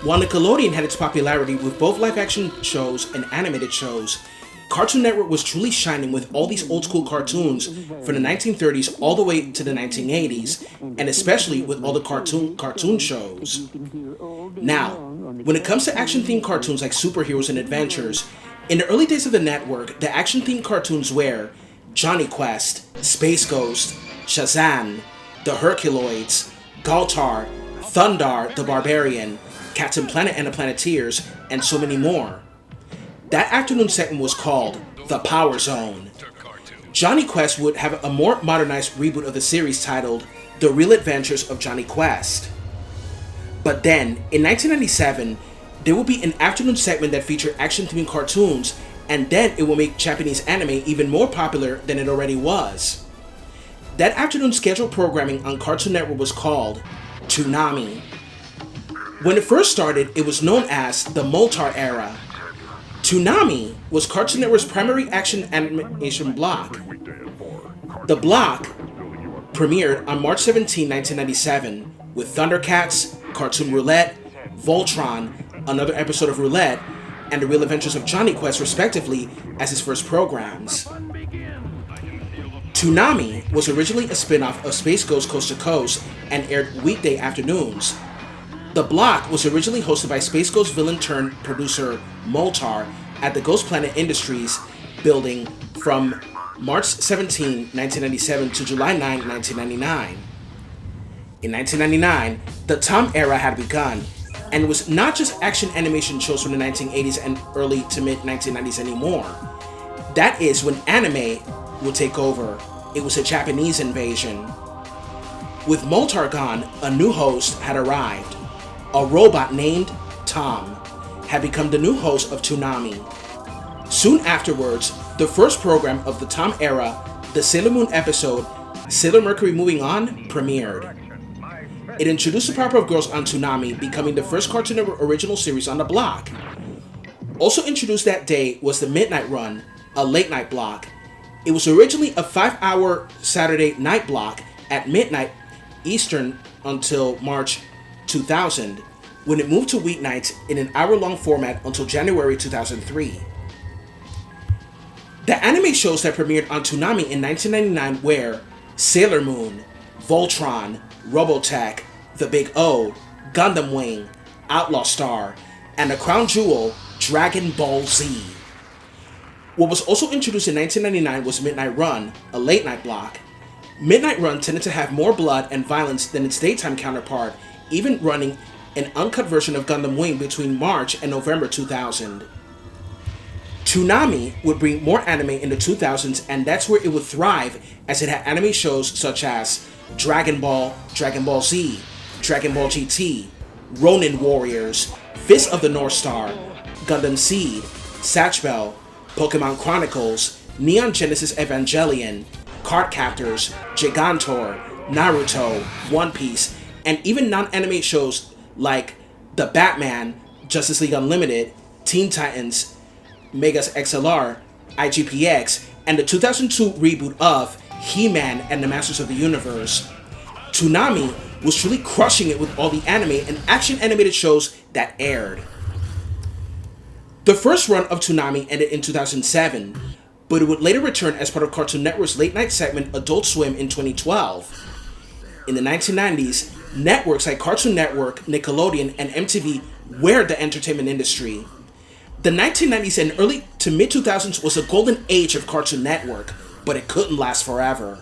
While Nickelodeon had its popularity with both live-action shows and animated shows, Cartoon Network was truly shining with all these old-school cartoons from the 1930s all the way to the 1980s, and especially with all the cartoon shows. Now, when it comes to action-themed cartoons like superheroes and adventures, in the early days of the network, the action-themed cartoons were Johnny Quest, Space Ghost, Shazam, The Herculoids, Galtar, Thundar the Barbarian, Captain Planet and the Planeteers, and so many more. That afternoon segment was called The Power Zone. Johnny Quest would have a more modernized reboot of the series titled The Real Adventures of Johnny Quest. But then, in 1997, there will be an afternoon segment that featured action-themed cartoons, and then it will make Japanese anime even more popular than it already was. That afternoon scheduled programming on Cartoon Network was called Toonami. When it first started, it was known as the Moltar era. Toonami was Cartoon Network's primary action animation block. The block premiered on March 17, 1997, with Thundercats, Cartoon Roulette, Voltron, another episode of Roulette, and The Real Adventures of Johnny Quest, respectively, as its first programs. Toonami was originally a spin-off of Space Ghost Coast to Coast and aired weekday afternoons. The block was originally hosted by Space Ghost villain-turned-producer Moltar at the Ghost Planet Industries building from March 17, 1997 to July 9, 1999. In 1999, the T.O.M era had begun, and it was not just action animation shows from the 1980s and early to mid-1990s anymore. That is when anime would take over. It was a Japanese invasion. With Moltar gone, a new host had arrived. A robot named T.O.M had become the new host of Toonami. Soon afterwards, the first program of the T.O.M era, the Sailor Moon episode Sailor Mercury Moving On, premiered. It introduced the Powerpuff Girls on Toonami, becoming the first Cartoon Network original series on the block. Also introduced that day was the Midnight Run, a late-night block. It was originally a 5-hour Saturday night block at midnight Eastern until March 2000, when it moved to weeknights in an hour-long format until January 2003. The anime shows that premiered on Toonami in 1999 were Sailor Moon, Voltron, Robotech, The Big O, Gundam Wing, Outlaw Star, and the crown jewel, Dragon Ball Z. What was also introduced in 1999 was Midnight Run, a late-night block. Midnight Run tended to have more blood and violence than its daytime counterpart, even running an uncut version of Gundam Wing between March and November 2000. Toonami would bring more anime in the 2000s, and that's where it would thrive, as it had anime shows such as Dragon Ball, Dragon Ball Z, Dragon Ball GT, Ronin Warriors, Fist of the North Star, Gundam Seed, Satch Bell, Pokemon Chronicles, Neon Genesis Evangelion, Card Captors, Gigantor, Naruto, One Piece, and even non-anime shows like The Batman, Justice League Unlimited, Teen Titans, Megas XLR, IGPX, and the 2002 reboot of He-Man and the Masters of the Universe. Toonami was truly crushing it with all the anime and action animated shows that aired. The first run of Toonami ended in 2007, but it would later return as part of Cartoon Network's late-night segment Adult Swim in 2012. In the 1990s, networks like Cartoon Network, Nickelodeon, and MTV were the entertainment industry. The 1990s and early to mid-2000s was a golden age of Cartoon Network, but it couldn't last forever.